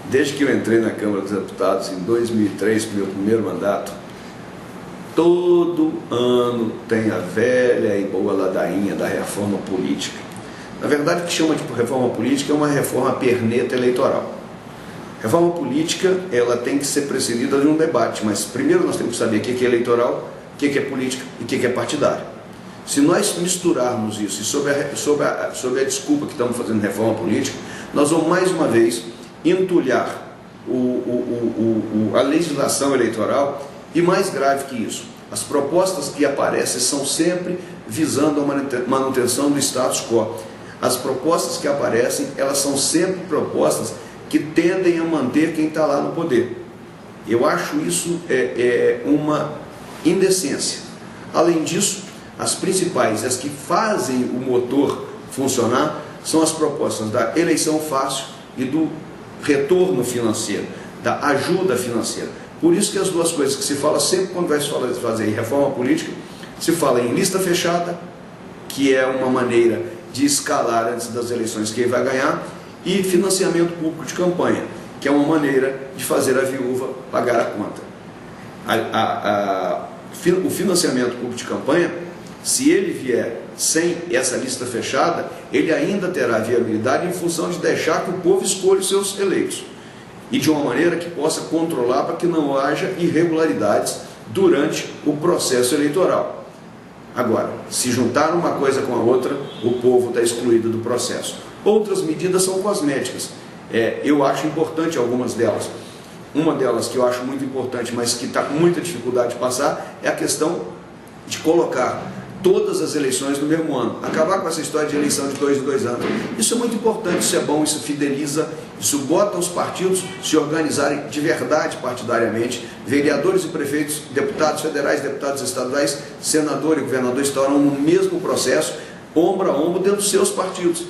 Desde que eu entrei na Câmara dos Deputados em 2003, meu primeiro mandato, todo ano tem a velha e boa ladainha da reforma política. Na verdade, o que chama de reforma política é uma reforma perneta eleitoral. Reforma política, ela tem que ser precedida de um debate, mas primeiro nós temos que saber o que é eleitoral, o que é política e o que é partidário. Se nós misturarmos isso e sob a desculpa que estamos fazendo reforma política, nós vamos mais uma vez entulhar a legislação eleitoral e, mais grave que isso, as propostas que aparecem são sempre visando a manutenção do status quo. As propostas que aparecem, elas são sempre propostas que tendem a manter quem está lá no poder. Eu acho isso uma indecência. Além disso, as principais, as que fazem o motor funcionar, são as propostas da eleição fácil e do retorno financeiro, da ajuda financeira. Por isso que as duas coisas que se fala sempre quando vai se fazer reforma política, se fala em lista fechada, que é uma maneira de escalar antes das eleições quem vai ganhar, e financiamento público de campanha, que é uma maneira de fazer a viúva pagar a conta. O financiamento público de campanha, se ele vier sem essa lista fechada, ele ainda terá viabilidade em função de deixar que o povo escolha os seus eleitos, e de uma maneira que possa controlar para que não haja irregularidades durante o processo eleitoral. Agora, se juntar uma coisa com a outra, o povo está excluído do processo. Outras medidas são cosméticas. Eu acho importante algumas delas. Uma delas que eu acho muito importante, mas que está com muita dificuldade de passar, é a questão de colocar todas as eleições no mesmo ano. Acabar com essa história de eleição de 2 em 2 anos. Isso é muito importante, isso é bom, isso fideliza, isso bota os partidos se organizarem de verdade partidariamente. Vereadores e prefeitos, deputados federais, deputados estaduais, senador e governador estarão no mesmo processo, ombro a ombro, dentro dos seus partidos.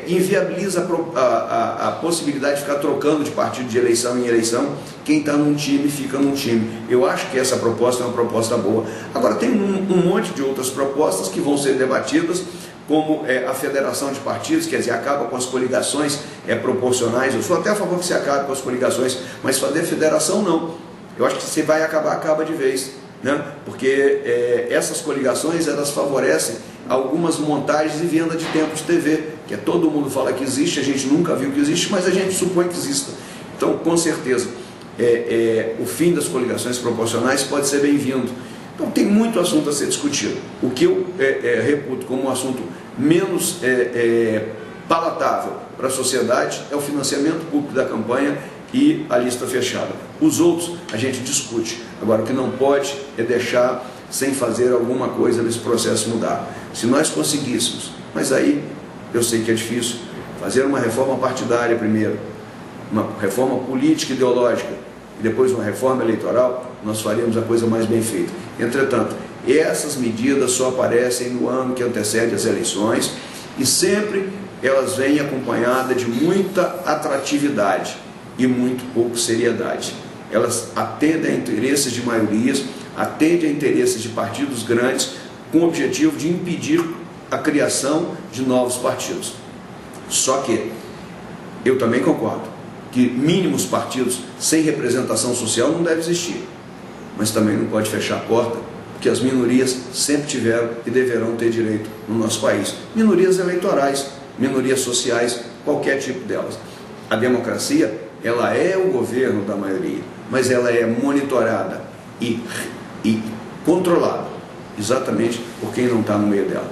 Inviabiliza a possibilidade de ficar trocando de partido de eleição em eleição. Quem está num time fica num time. Eu acho que essa proposta é uma proposta boa. Agora tem um monte de outras propostas que vão ser debatidas, como a federação de partidos, quer dizer, acaba com as coligações proporcionais. Eu sou até a favor que se acabe com as coligações, mas fazer federação não. Eu acho que se vai acabar, acaba de vez, né? Porque essas coligações, elas favorecem algumas montagens e venda de tempo de TV, que todo mundo fala que existe, a gente nunca viu que existe, mas a gente supõe que exista. Então, com certeza, o fim das coligações proporcionais pode ser bem-vindo. Então, tem muito assunto a ser discutido. O que eu reputo como um assunto menos palatável para a sociedade é o financiamento público da campanha e a lista fechada. Os outros a gente discute. Agora, o que não pode é deixar sem fazer alguma coisa nesse processo mudar. Se nós conseguíssemos, mas aí eu sei que é difícil, fazer uma reforma partidária primeiro, uma reforma política ideológica e depois uma reforma eleitoral, nós faríamos a coisa mais bem feita. Entretanto, essas medidas só aparecem no ano que antecede as eleições e sempre elas vêm acompanhadas de muita atratividade e muito pouco seriedade. Elas atendem a interesses de maiorias, atendem a interesses de partidos grandes, com o objetivo de impedir a criação de novos partidos. Só que eu também concordo que mínimos partidos sem representação social não devem existir, mas também não pode fechar a porta, porque as minorias sempre tiveram e deverão ter direito no nosso país. Minorias eleitorais, minorias sociais, qualquer tipo delas. A democracia, ela é o governo da maioria, mas ela é monitorada e controlada exatamente por quem não está no meio dela.